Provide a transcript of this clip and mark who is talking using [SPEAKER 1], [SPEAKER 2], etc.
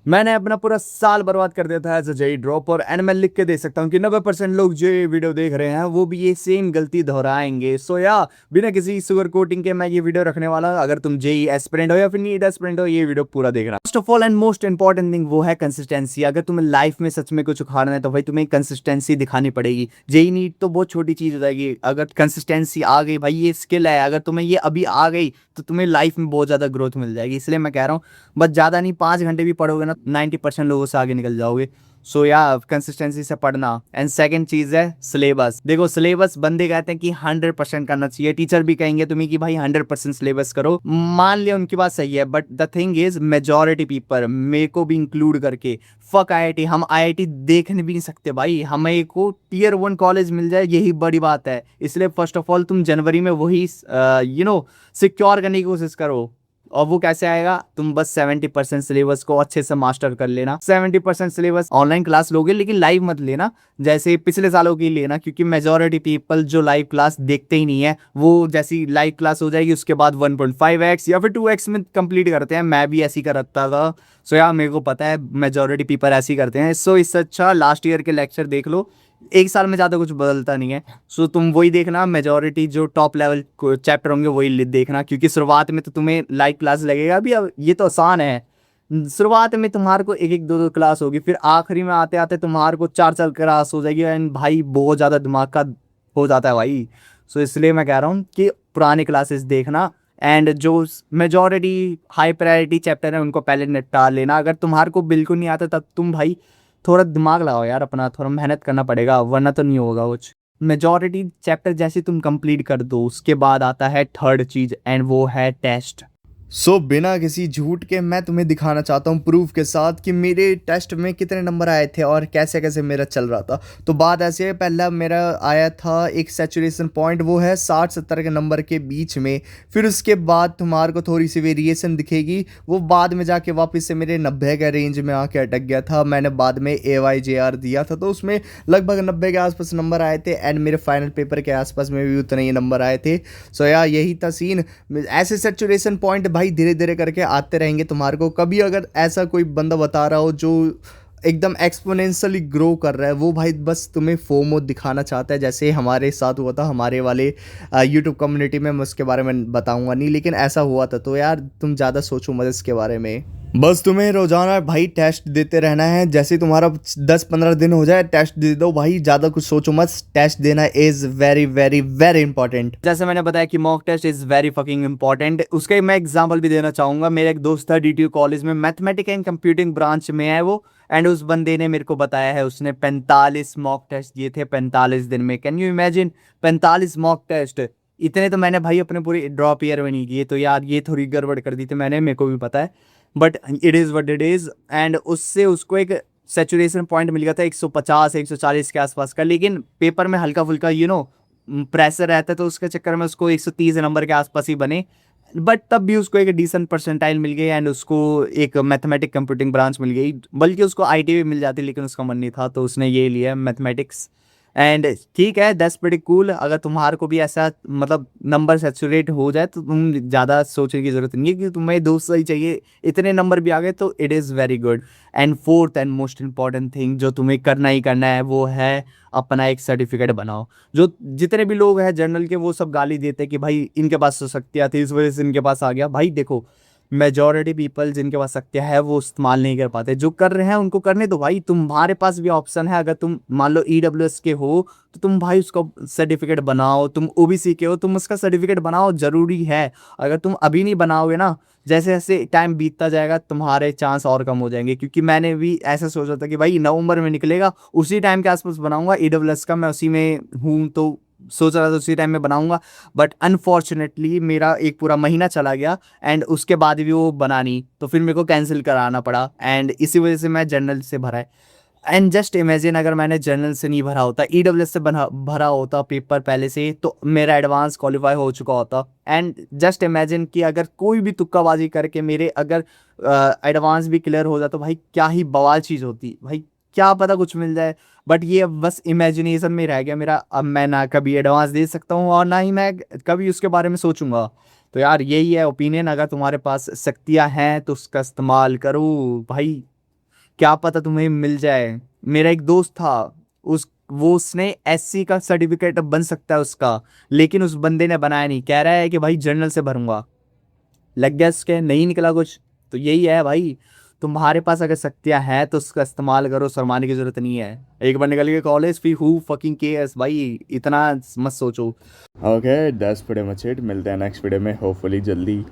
[SPEAKER 1] मैंने अपना पूरा साल बर्बाद कर दिया था एज अ जेई ड्रॉप और एंड मैं लिख के दे सकता हूँ कि 90% लोग जो ये वीडियो देख रहे हैं वो भी ये सेम गलती दोहराएंगे। सो या बिना किसी सुगर कोटिंग के मैं ये वीडियो रखने वाला। अगर तुम जेई एस्पिरेंट हो या फिर नीट एस्पिरेंट हो, ये वीडियो पूरा देखना। First of all and most important thing वो है कंसिस्टेंसी। अगर तुम्हें लाइफ में सच में कुछ उखाड़ना है तो भाई तुम्हें कंसिस्टेंसी दिखानी पड़ेगी। जेई नीट तो बहुत छोटी चीज हो जाएगी, अगर कंसिस्टेंसी आ गई भाई, ये स्किल है, अगर तुम्हें ये अभी आ गई तो तुम्हें लाइफ में बहुत ज्यादा ग्रोथ मिल जाएगी। इसलिए मैं कह रहा हूँ बस ज़्यादा नहीं, 5 घंटे भी पढ़ोगे ना 90% लोगों से आगे निकल जाओगे। सो या कंसिस्टेंसी से पढ़ना। एंड सेकंड चीज़ है सिलेबस। देखो सिलेबस बंदे कहते हैं कि 100% करना चाहिए, टीचर भी कहेंगे तुम्हें कि भाई 100% सिलेबस करो, मान लिया उनकी बात सही है, but the thing is majority people, मेरे को भी इंक्लूड करके, फक आईआईटी, हम आईआईटी देखने भी नहीं सकते भाई, हमें को टियर 1 कॉलेज मिल जाए यही बड़ी बात है। इसलिए फर्स्ट ऑफ ऑल तुम जनवरी में वही सिक्योर करने की कोशिश करो। और वो कैसे आएगा, तुम बस 70% सिलेबस को अच्छे से मास्टर कर लेना। 70% सिलेबस ऑनलाइन क्लास लोगे लेकिन लाइव मत लेना जैसे पिछले सालों की लेना, क्योंकि मेजॉरिटी पीपल जो लाइव क्लास देखते ही नहीं है, वो जैसी लाइव क्लास हो जाएगी उसके बाद 1.5x या फिर 2x में कंप्लीट करते हैं। मैं भी ऐसी करता था। सो यार मेरे को पता है मेजॉरिटी पीपल ऐसी करते हैं। सो इससे अच्छा लास्ट ईयर के लेक्चर देख लो, एक साल में ज़्यादा कुछ बदलता नहीं है। सो तुम वही देखना, मेजॉरिटी जो टॉप लेवल चैप्टर होंगे वही देखना, क्योंकि शुरुआत में तो तुम्हें लाइव क्लास लगेगा अभी, अब ये तो आसान है। शुरुआत में तुम्हारे को एक एक दो दो क्लास होगी, फिर आखिरी में आते आते तुम्हारे को 4 4 क्लास हो जाएगी। एंड भाई बहुत ज़्यादा दिमाग का हो जाता है भाई। सो इसलिए मैं कह रहा हूँ कि पुरानी क्लासेस देखना एंड जो मेजॉरिटी हाई प्रायोरिटी चैप्टर है उनको पहले निपटा लेना। अगर तुम्हारे को बिल्कुल नहीं आता तब तुम भाई थोड़ा दिमाग लगाओ यार अपना, थोड़ा मेहनत करना पड़ेगा वरना तो नहीं होगा कुछ। मेजॉरिटी चैप्टर जैसे तुम कंप्लीट कर दो उसके बाद आता है थर्ड चीज एंड वो है टेस्ट। बिना किसी झूठ के मैं तुम्हें दिखाना चाहता हूँ प्रूफ के साथ कि मेरे टेस्ट में कितने नंबर आए थे और कैसे कैसे मेरा चल रहा था। तो बात ऐसे है, पहला मेरा आया था एक सैचुरेशन पॉइंट, वो है 60 70 के नंबर के बीच में। फिर उसके बाद तुम्हारे को थोड़ी सी वेरिएशन दिखेगी, वो बाद में जाके वापस से मेरे 90 के रेंज में आके अटक गया था। मैंने बाद में AYJR दिया था तो उसमें लगभग 90 के आसपास नंबर आए थे एंड मेरे फाइनल पेपर के आसपास में भी उतने ही नंबर आए थे। सो यार यही था सीन। ऐसे सैचुरेशन पॉइंट भाई धीरे धीरे करके आते रहेंगे तुम्हारे को। कभी अगर ऐसा कोई बंदा बता रहा हो जो एकदम एक्सपोनेंशियली ग्रो कर रहा है, वो भाई बस तुम्हें फोमो दिखाना चाहता है, जैसे हमारे साथ हुआ था हमारे वाले यूट्यूब कम्युनिटी में। मैं उसके बारे में बताऊंगा नहीं, लेकिन ऐसा हुआ था। तो यार तुम ज़्यादा सोचो मत इसके बारे में, बस तुम्हें रोजाना भाई टेस्ट देते रहना है। जैसे तुम्हारा 10 15 दिन हो जाए टेस्ट दे दो भाई, ज़्यादा कुछ सोचो मत। टेस्ट देना is very very very important. जैसे मैंने बताया कि mock test is very fucking important, उसके मैं एग्जांपल भी देना चाहूँगा। मेरा एक दोस्त था DTU कॉलेज में, मैथमेटिक्स एंड कंप्यूटिंग ब्रांच में है वो। एंड उस बंदे ने मेरे को बताया है उसने 45 मॉक टेस्ट दिए थे 45 दिन में। Can you imagine 45 mock test? इतने तो मैंने भाई अपने पूरे ड्रॉप ईयर में नहीं किए। तो यार ये थोड़ी गड़बड़ कर दी थी मैंने, मेरे को भी पता है, but it is what it is. And उससे उसको एक सेचुरेशन पॉइंट मिल गया था 150 140 के आसपास का। लेकिन पेपर में हल्का फुल्का प्रेशर रहता है तो उसके चक्कर में उसको 130 नंबर के आसपास ही बने। बट तब भी उसको एक डिसेंट परसेंटाइल मिल गई एंड उसको एक मैथमेटिक कंप्यूटिंग ब्रांच मिल गई। बल्कि उसको IT भी मिल जाती, लेकिन उसका मन नहीं था तो उसने ये लिया मैथमेटिक्स। एंड ठीक है, दैट्स प्रीटी कूल। अगर तुम्हारे को भी ऐसा मतलब नंबर सेचुरेट हो जाए तो तुम ज़्यादा सोचने की ज़रूरत नहीं है कि तुम्हें दोस्त ही चाहिए, इतने नंबर भी आ गए तो it is very good. And fourth and most important thing जो तुम्हें करना ही करना है वो है अपना एक सर्टिफिकेट बनाओ। जो जितने भी लोग हैं जर्नल के वो सब गाली देते हैं कि भाई इनके पास तो शक्तियाँ थी इस वजह से इनके पास आ गया। भाई देखो मेजॉरिटी पीपल जिनके पास शक्तियाँ है वो इस्तेमाल नहीं कर पाते, जो कर रहे हैं उनको करने दो भाई। तुम्हारे पास भी ऑप्शन है, अगर तुम मान लो EWS के हो तो तुम भाई उसका सर्टिफिकेट बनाओ। तुम OBC के हो तुम उसका सर्टिफिकेट बनाओ, ज़रूरी है। अगर तुम अभी नहीं बनाओगे ना, जैसे जैसे टाइम बीतता जाएगा तुम्हारे चांस और कम हो जाएंगे। क्योंकि मैंने भी ऐसा सोचा था कि भाई नवंबर में निकलेगा उसी टाइम के आसपास बनाऊंगा EWS का, मैं उसी में हूँ तो सोच रहा था उसी टाइम में बनाऊंगा। बट अनफॉर्चुनेटली मेरा एक पूरा महीना चला गया एंड उसके बाद भी वो बना नहीं, तो फिर मेरे को कैंसिल कराना पड़ा एंड इसी वजह से मैं जर्नल से भरा है। एंड जस्ट इमेजिन अगर मैंने जर्नल से नहीं भरा होता, EWS से भरा होता पेपर पहले से, तो मेरा एडवांस क्वालिफाई हो चुका होता। एंड जस्ट इमेजिन कि अगर कोई भी तुक्काबाजी करके मेरे अगर एडवांस भी क्लियर हो जाता तो भाई क्या ही बवाल चीज़ होती भाई, क्या पता कुछ मिल जाए। बट ये अब बस इमेजिनेशन में रह गया मेरा। अब मैं ना कभी एडवांस दे सकता हूँ और ना ही मैं कभी उसके बारे में सोचूंगा। तो यार यही है ओपिनियन, अगर तुम्हारे पास शक्तियाँ हैं तो उसका इस्तेमाल करो भाई। क्या पता तुम्हें मिल जाए। मेरा एक दोस्त था, उसने एससी का सर्टिफिकेट बन सकता है उसका, लेकिन उस बंदे ने बनाया नहीं, कह रहा है कि भाई जनरल से भरूंगा। लग गया उसके, नहीं निकला कुछ। तो यही है भाई, तुम्हारे पास अगर शक्तियां हैं तो उसका इस्तेमाल करो, शर्माने की जरूरत नहीं है। एक बार निकल गए कॉलेज, फिर हु फकिंग केयर्स भाई, इतना मत सोचो। Okay that's pretty much it, मिलते हैं नेक्स्ट वीडियो में होपफुली जल्दी।